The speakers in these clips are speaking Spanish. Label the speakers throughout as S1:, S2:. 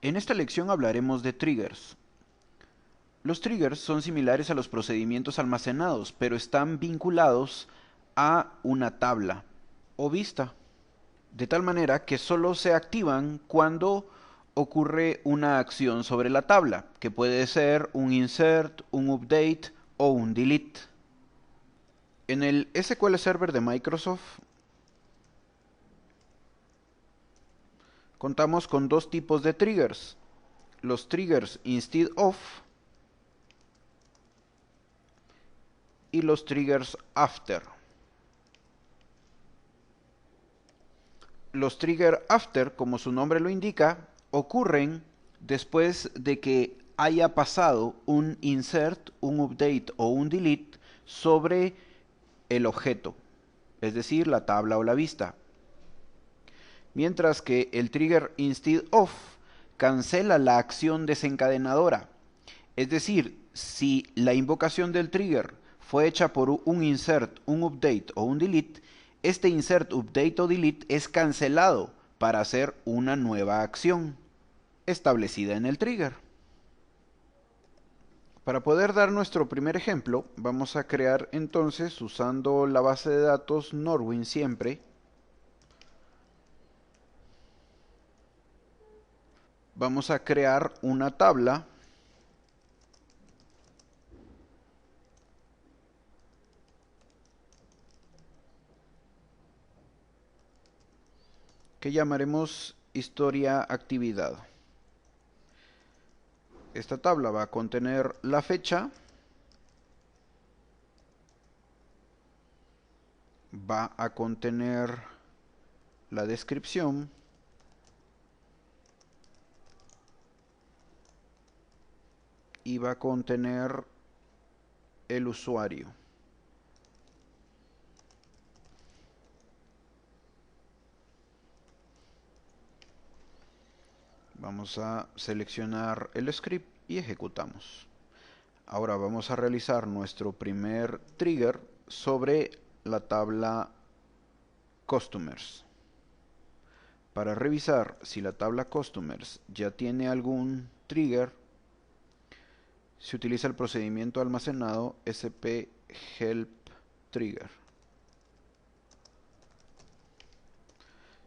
S1: En esta lección hablaremos de triggers. Los triggers son similares a los procedimientos almacenados, pero están vinculados a una tabla o vista, de tal manera que solo se activan cuando ocurre una acción sobre la tabla, que puede ser un insert, un update o un delete. En el SQL Server de Microsoft contamos con dos tipos de triggers: los triggers instead of y los triggers after. Los trigger after, como su nombre lo indica, ocurren después de que haya pasado un insert, un update o un delete sobre el objeto, es decir, la tabla o la vista. Mientras que el trigger instead of cancela la acción desencadenadora. Es decir, si la invocación del trigger fue hecha por un insert, un update o un delete, este insert, update o delete es cancelado para hacer una nueva acción establecida en el trigger. Para poder dar nuestro primer ejemplo, vamos a crear entonces, usando la base de datos Norwin siempre, vamos a crear una tabla que llamaremos historia actividad. Esta tabla va a contener la fecha, va a contener la descripción y va a contener el usuario. Vamos a seleccionar el script y ejecutamos. Ahora vamos a realizar nuestro primer trigger sobre la tabla Customers. Para revisar si la tabla Customers ya tiene algún trigger, se utiliza el procedimiento almacenado sp-help trigger.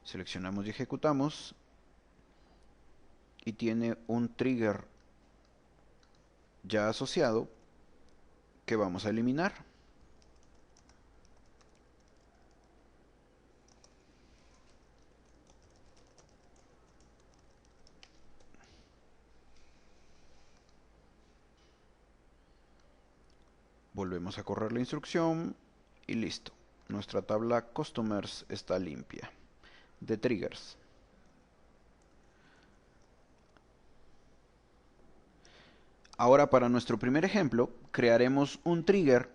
S1: Seleccionamos y ejecutamos y tiene un trigger ya asociado que vamos a eliminar. Volvemos a correr la instrucción y listo. Nuestra tabla Customers está limpia de triggers. Ahora, para nuestro primer ejemplo, crearemos un trigger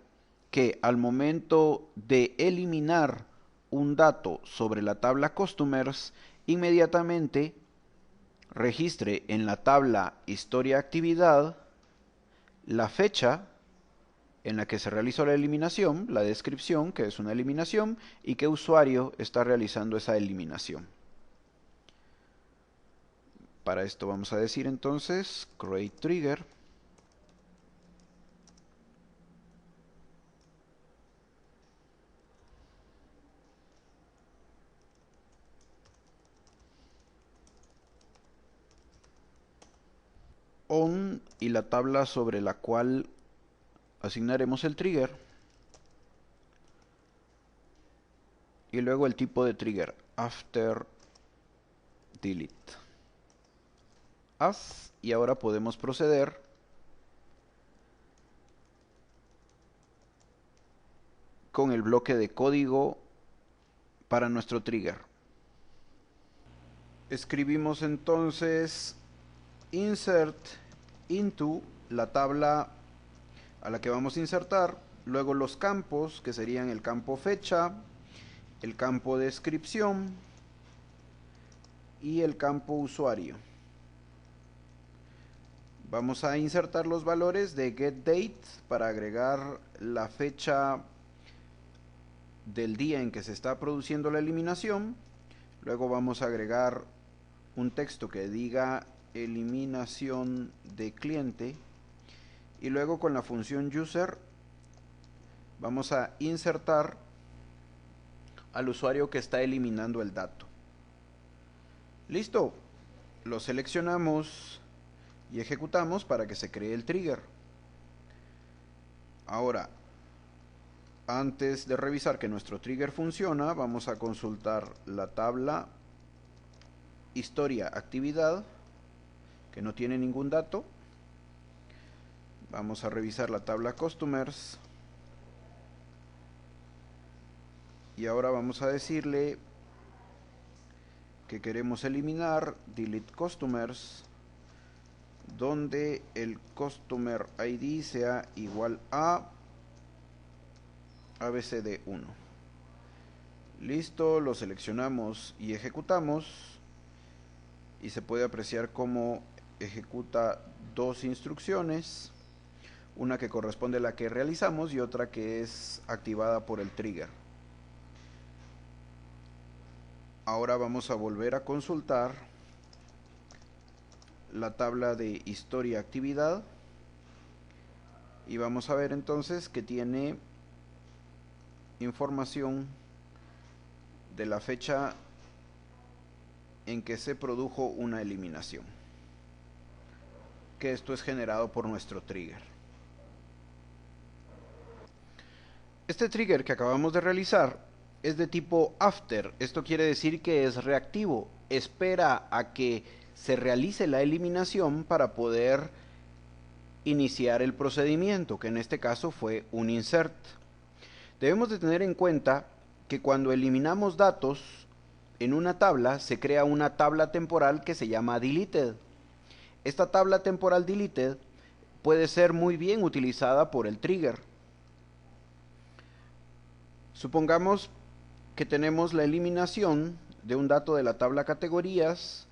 S1: que al momento de eliminar un dato sobre la tabla Customers, inmediatamente registre en la tabla Historia Actividad la fecha en la que se realizó la eliminación, la descripción, que es una eliminación, y qué usuario está realizando esa eliminación. Para esto vamos a decir entonces create trigger on y la tabla sobre la cual asignaremos el trigger y luego el tipo de trigger after delete as, y ahora podemos proceder con el bloque de código para nuestro trigger. Escribimos entonces insert into la tabla a la que vamos a insertar, luego los campos, que serían el campo fecha, el campo descripción y el campo usuario. Vamos a insertar los valores de getDate para agregar la fecha del día en que se está produciendo la eliminación. Luego vamos a agregar un texto que diga eliminación de cliente, y luego con la función user vamos a insertar al usuario que está eliminando el dato. Listo, lo seleccionamos y ejecutamos para que se cree el trigger. Ahora, antes de revisar que nuestro trigger funciona, vamos a consultar la tabla historia actividad, que no tiene ningún dato. Vamos a revisar la tabla customers y ahora vamos a decirle que queremos eliminar delete customers, donde el customer ID sea igual a abcd1. Listo, lo seleccionamos y ejecutamos, y se puede apreciar cómo ejecuta dos instrucciones, una que corresponde a la que realizamos y otra que es activada por el trigger. Ahora vamos a volver a consultar la tabla de historia actividad y vamos a ver entonces que tiene información de la fecha en que se produjo una eliminación, que esto es generado por nuestro trigger. Este trigger que acabamos de realizar es de tipo after. Esto quiere decir que es reactivo, espera a que se realice la eliminación para poder iniciar el procedimiento, que en este caso fue un insert. Debemos de tener en cuenta que cuando eliminamos datos en una tabla, se crea una tabla temporal que se llama deleted. Esta tabla temporal deleted puede ser muy bien utilizada por el trigger. Supongamos que tenemos la eliminación de un dato de la tabla categorías,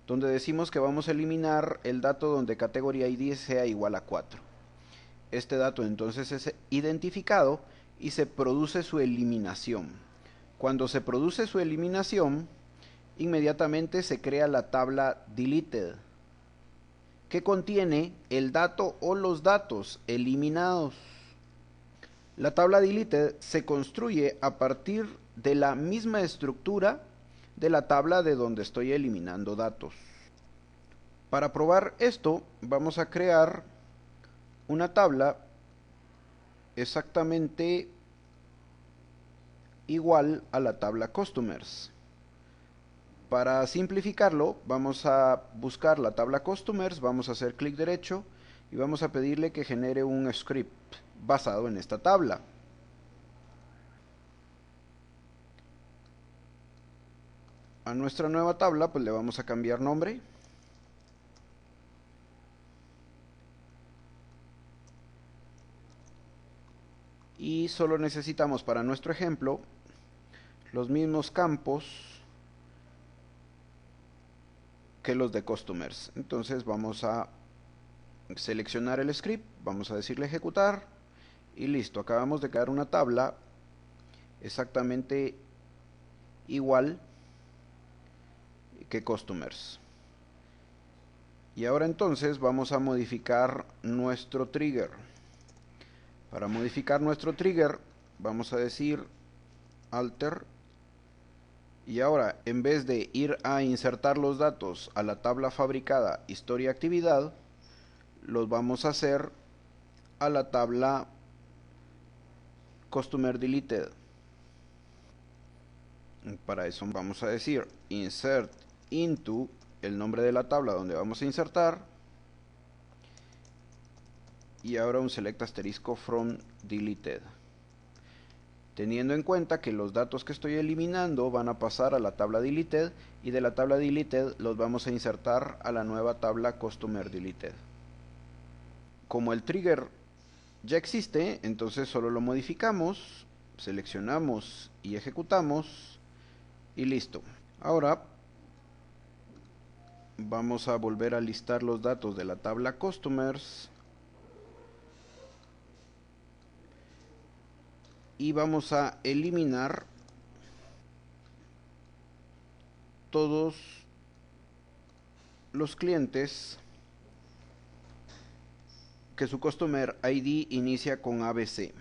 S1: donde decimos que vamos a eliminar el dato donde categoría ID sea igual a 4. Este dato entonces es identificado y se produce su eliminación. Cuando se produce su eliminación, inmediatamente se crea la tabla deleted, que contiene el dato o los datos eliminados. La tabla deleted se construye a partir de la misma estructura de la tabla de donde estoy eliminando datos. Para probar esto, vamos a crear una tabla exactamente igual a la tabla customers. Para simplificarlo, vamos a buscar la tabla customers, vamos a hacer clic derecho y vamos a pedirle que genere un script basado en esta tabla. A nuestra nueva tabla pues le vamos a cambiar nombre. Y solo necesitamos para nuestro ejemplo los mismos campos que los de customers. Entonces vamos a seleccionar el script, vamos a decirle ejecutar y listo, acabamos de crear una tabla exactamente igual que customers. Y ahora entonces vamos a modificar nuestro trigger. Para modificar nuestro trigger vamos a decir alter, y ahora en vez de ir a insertar los datos a la tabla fabricada historia actividad, los vamos a hacer a la tabla customer deleted. Para eso vamos a decir insert into el nombre de la tabla donde vamos a insertar, y ahora un select asterisco from deleted, teniendo en cuenta que los datos que estoy eliminando van a pasar a la tabla deleted y de la tabla deleted los vamos a insertar a la nueva tabla customer deleted. Como el trigger ya existe, entonces solo lo modificamos, seleccionamos y ejecutamos y listo. Ahora vamos a volver a listar los datos de la tabla customers y vamos a eliminar todos los clientes que su Customer ID inicia con ABC.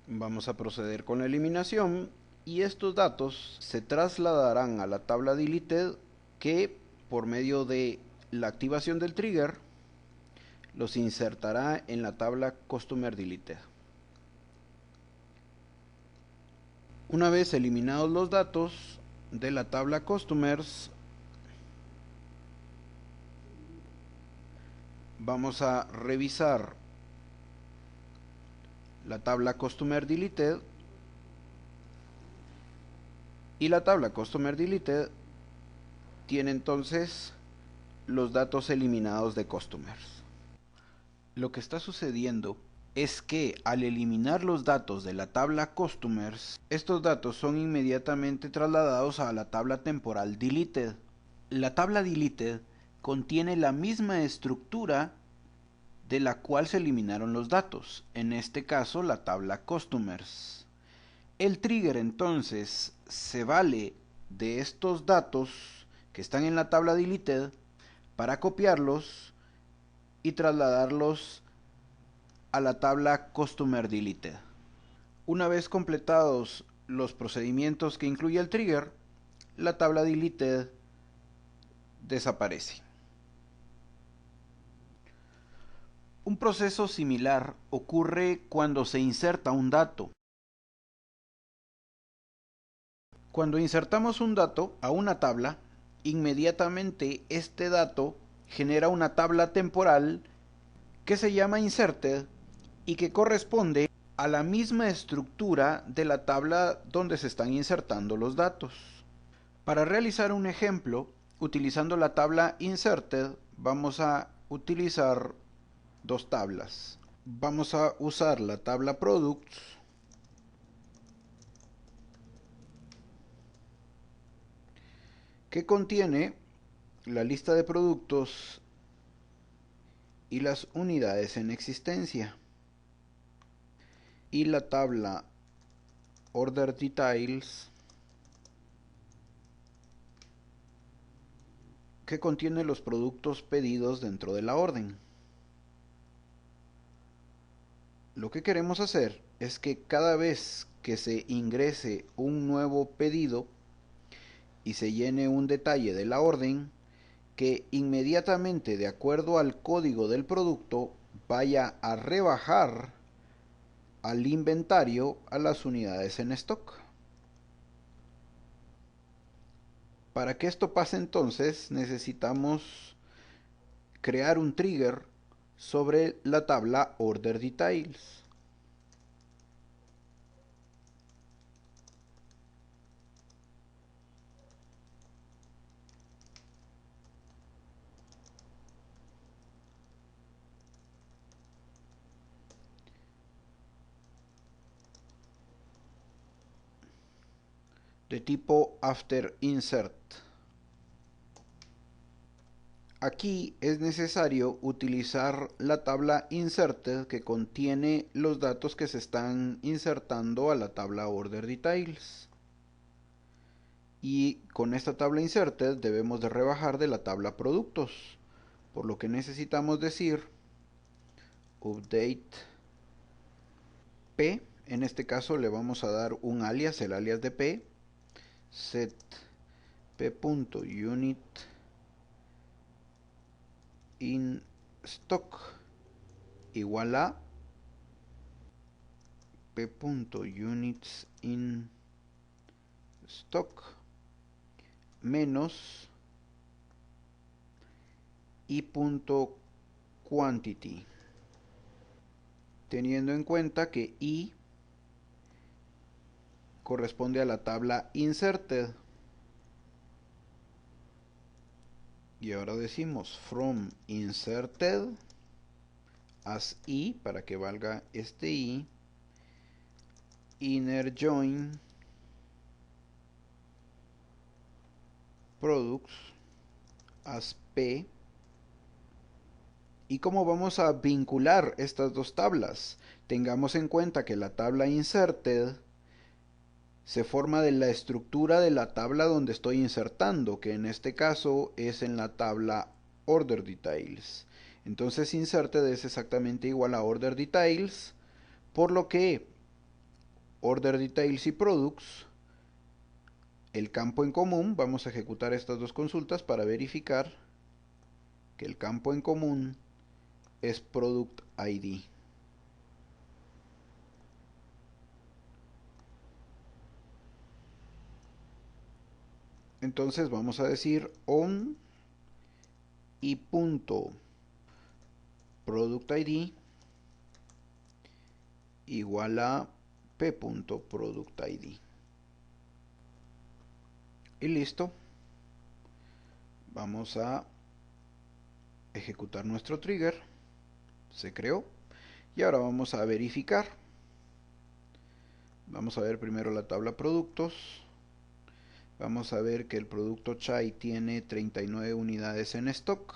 S1: Vamos a proceder con la eliminación y estos datos se trasladarán a la tabla deleted, que por medio de la activación del trigger los insertará en la tabla Customer Deleted. Una vez eliminados los datos de la tabla Customers, vamos a revisar la tabla Customer Deleted, y la tabla Customer Deleted tiene entonces los datos eliminados de Customers. Lo que está sucediendo es que al eliminar los datos de la tabla Customers, estos datos son inmediatamente trasladados a la tabla temporal Deleted. La tabla Deleted contiene la misma estructura de la cual se eliminaron los datos, en este caso la tabla Customers. El trigger entonces se vale de estos datos que están en la tabla Deleted para copiarlos y trasladarlos a la tabla Customer Deleted. Una vez completados los procedimientos que incluye el trigger, la tabla Deleted desaparece. Un proceso similar ocurre cuando se inserta un dato. Cuando insertamos un dato a una tabla, inmediatamente este dato genera una tabla temporal que se llama inserted y que corresponde a la misma estructura de la tabla donde se están insertando los datos. Para realizar un ejemplo, utilizando la tabla inserted, vamos a utilizar dos tablas. Vamos a usar la tabla products que contiene la lista de productos y las unidades en existencia, y la tabla order details que contiene los productos pedidos dentro de la orden. Lo que queremos hacer es que cada vez que se ingrese un nuevo pedido y se llene un detalle de la orden, que inmediatamente, de acuerdo al código del producto, vaya a rebajar al inventario a las unidades en stock. Para que esto pase entonces necesitamos crear un trigger sobre la tabla order details. De tipo after insert. Aquí es necesario utilizar la tabla inserted que contiene los datos que se están insertando a la tabla order details. Y con esta tabla inserted debemos de rebajar de la tabla productos, por lo que necesitamos decir update p. En este caso le vamos a dar un alias, el alias de p, set p.unit in stock igual a p.units in stock menos i.quantity, teniendo en cuenta que i corresponde a la tabla inserted. Y ahora decimos from inserted as i, para que valga este i, inner join products as p. ¿Y cómo vamos a vincular estas dos tablas? Tengamos en cuenta que la tabla inserted se forma de la estructura de la tabla donde estoy insertando, que en este caso es en la tabla Order Details. Entonces Inserted es exactamente igual a Order Details, por lo que Order Details y Products, el campo en común, vamos a ejecutar estas dos consultas para verificar que el campo en común es Product ID. Entonces vamos a decir on y punto product ID igual a p.product ID. Y listo. Vamos a ejecutar nuestro trigger. Se creó. Y ahora vamos a verificar. Vamos a ver primero la tabla productos. Vamos a ver que el producto Chai tiene 39 unidades en stock.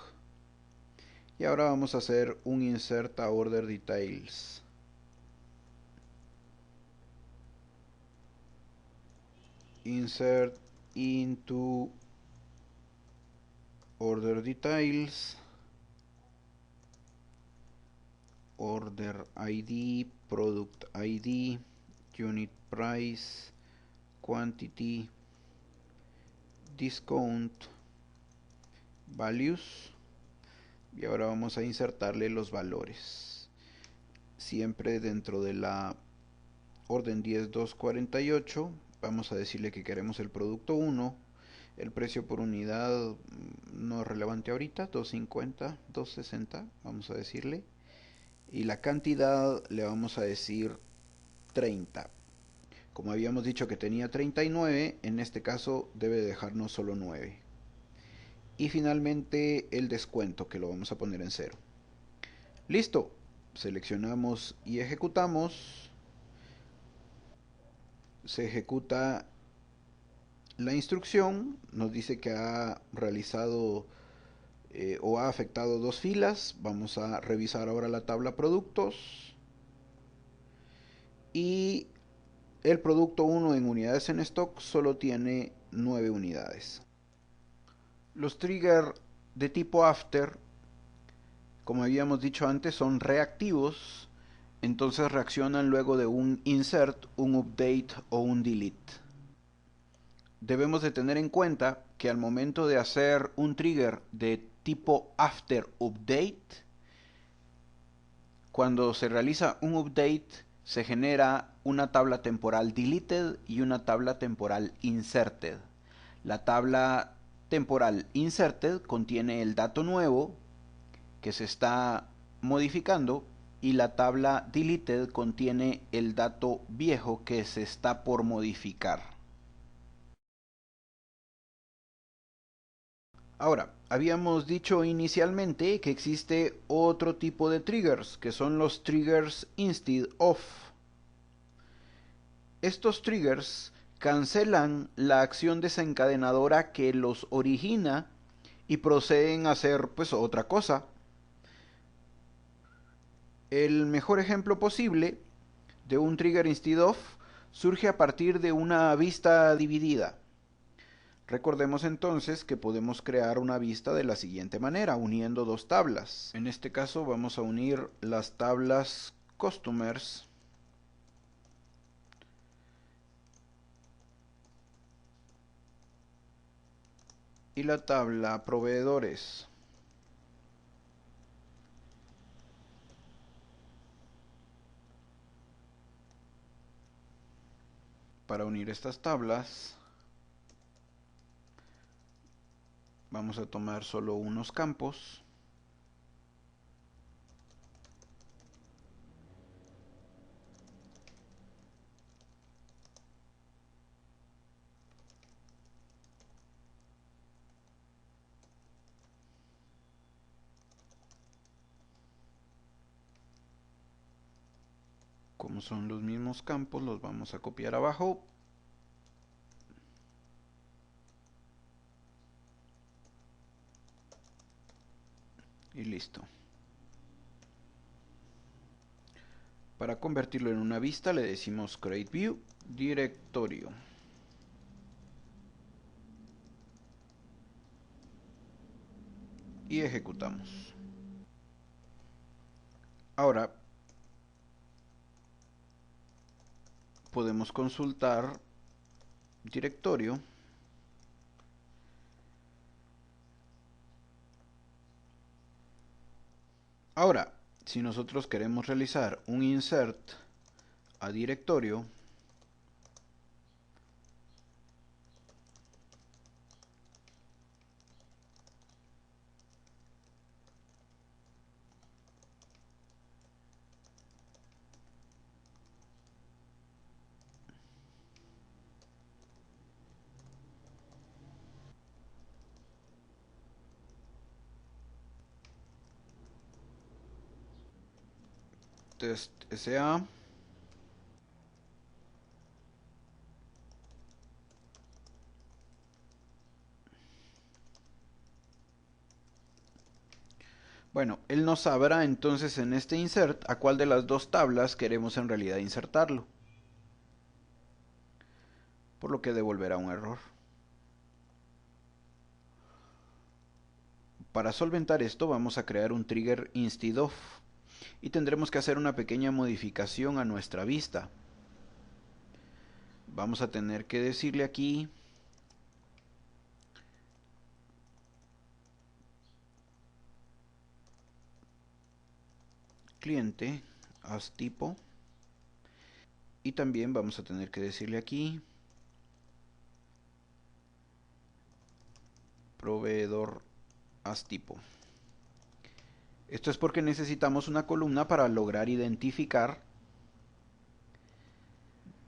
S1: Y ahora vamos a hacer un insert a order details. Insert into order details, order ID, product ID, unit price, quantity, discount, values. Y ahora vamos a insertarle los valores, siempre dentro de la orden 10248. Vamos a decirle que queremos el producto 1, el precio por unidad no es relevante ahorita, 250, 260, vamos a decirle, y la cantidad le vamos a decir 30. Como habíamos dicho que tenía 39, en este caso debe dejarnos solo 9. Y finalmente el descuento, que lo vamos a poner en 0. Listo, seleccionamos y ejecutamos. Se ejecuta la instrucción, nos dice que ha realizado o ha afectado dos filas. Vamos a revisar ahora la tabla productos. Y el producto 1 en unidades en stock solo tiene 9 unidades. Los triggers de tipo after, como habíamos dicho antes, son reactivos. Entonces reaccionan luego de un insert, un update o un delete. Debemos de tener en cuenta que al momento de hacer un trigger de tipo after update, cuando se realiza un update se genera una tabla temporal deleted y una tabla temporal inserted. La tabla temporal inserted contiene el dato nuevo que se está modificando y la tabla deleted contiene el dato viejo que se está por modificar. Ahora, habíamos dicho inicialmente que existe otro tipo de triggers, que son los triggers instead of. Estos triggers cancelan la acción desencadenadora que los origina y proceden a hacer pues otra cosa. El mejor ejemplo posible de un trigger instead of surge a partir de una vista dividida. Recordemos entonces que podemos crear una vista de la siguiente manera, uniendo dos tablas. En este caso vamos a unir las tablas Customers y la tabla Proveedores. Para unir estas tablas vamos a tomar solo unos campos como son los mismos campos los vamos a copiar abajo y listo. Para convertirlo en una vista le decimos Create View directorio. Y ejecutamos. Ahora podemos consultar directorio. Ahora, si nosotros queremos realizar un insert a directorio, test SA, bueno, él nos sabrá entonces en este insert a cuál de las dos tablas queremos en realidad insertarlo, por lo que devolverá un error. Para solventar esto vamos a crear un trigger instead-of y tendremos que hacer una pequeña modificación a nuestra vista. Vamos a tener que decirle aquí cliente as tipo, y también vamos a tener que decirle aquí proveedor as tipo. Esto es porque necesitamos una columna para lograr identificar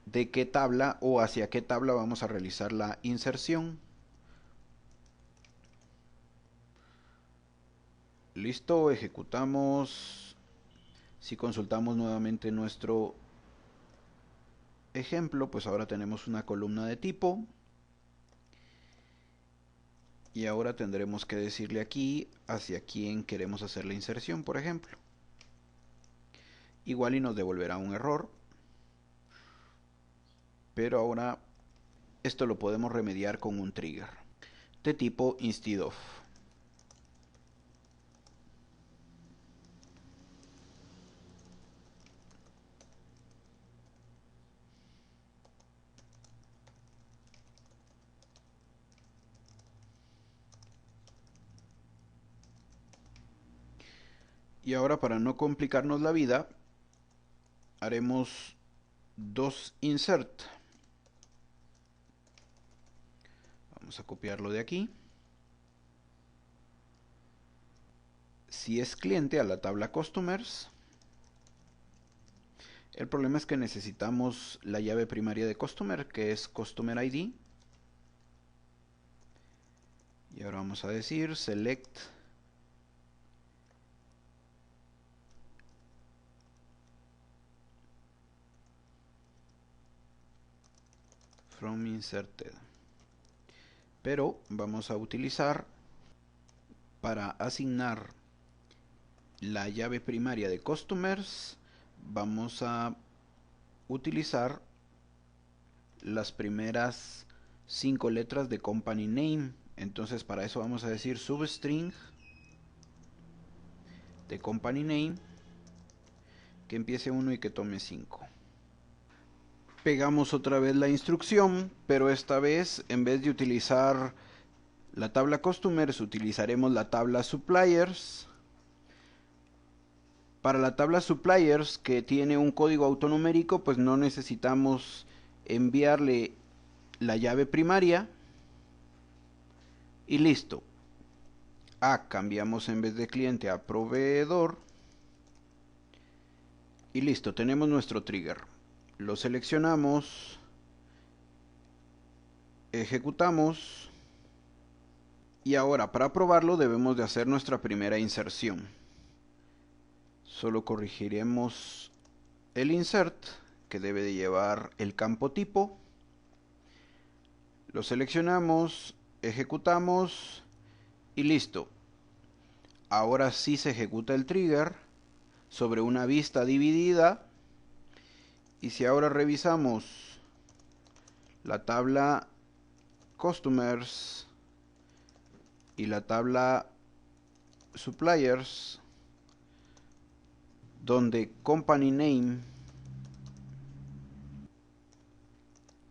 S1: de qué tabla o hacia qué tabla vamos a realizar la inserción. Listo, ejecutamos. Si consultamos nuevamente nuestro ejemplo, pues ahora tenemos una columna de tipo. Y ahora tendremos que decirle aquí hacia quién queremos hacer la inserción, por ejemplo. Igual y nos devolverá un error. Pero ahora esto lo podemos remediar con un trigger de tipo instead-of. Y ahora, para no complicarnos la vida, haremos dos insert. Vamos a copiarlo de aquí. Si es cliente, a la tabla customers. El problema es que necesitamos la llave primaria de customer, que es customer ID. Y ahora vamos a decir select from inserted. Pero vamos a utilizar, para asignar la llave primaria de customers, vamos a utilizar las primeras 5 letras de company name. Entonces para eso vamos a decir substring de company name que empiece 1 y que tome 5. Pegamos otra vez la instrucción, pero esta vez en vez de utilizar la tabla customers utilizaremos la tabla suppliers. Para la tabla suppliers, que tiene un código autonumérico, pues no necesitamos enviarle la llave primaria y listo. Cambiamos en vez de cliente a proveedor y listo, tenemos nuestro trigger. Lo seleccionamos, ejecutamos y ahora para probarlo debemos de hacer nuestra primera inserción. Solo corregiremos el insert, que debe de llevar el campo tipo. Lo seleccionamos, ejecutamos y listo. Ahora sí se ejecuta el trigger sobre una vista dividida. Y si ahora revisamos la tabla Customers y la tabla Suppliers, donde Company Name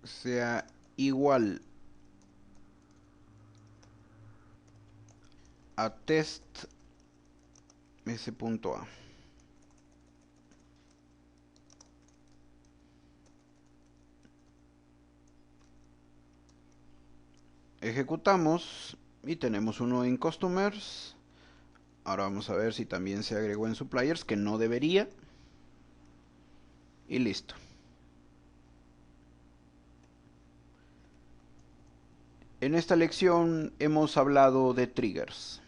S1: sea igual a test s.a. Ejecutamos y tenemos uno en Customers. Ahora vamos a ver si también se agregó en Suppliers, que no debería. Y listo. En esta lección hemos hablado de triggers.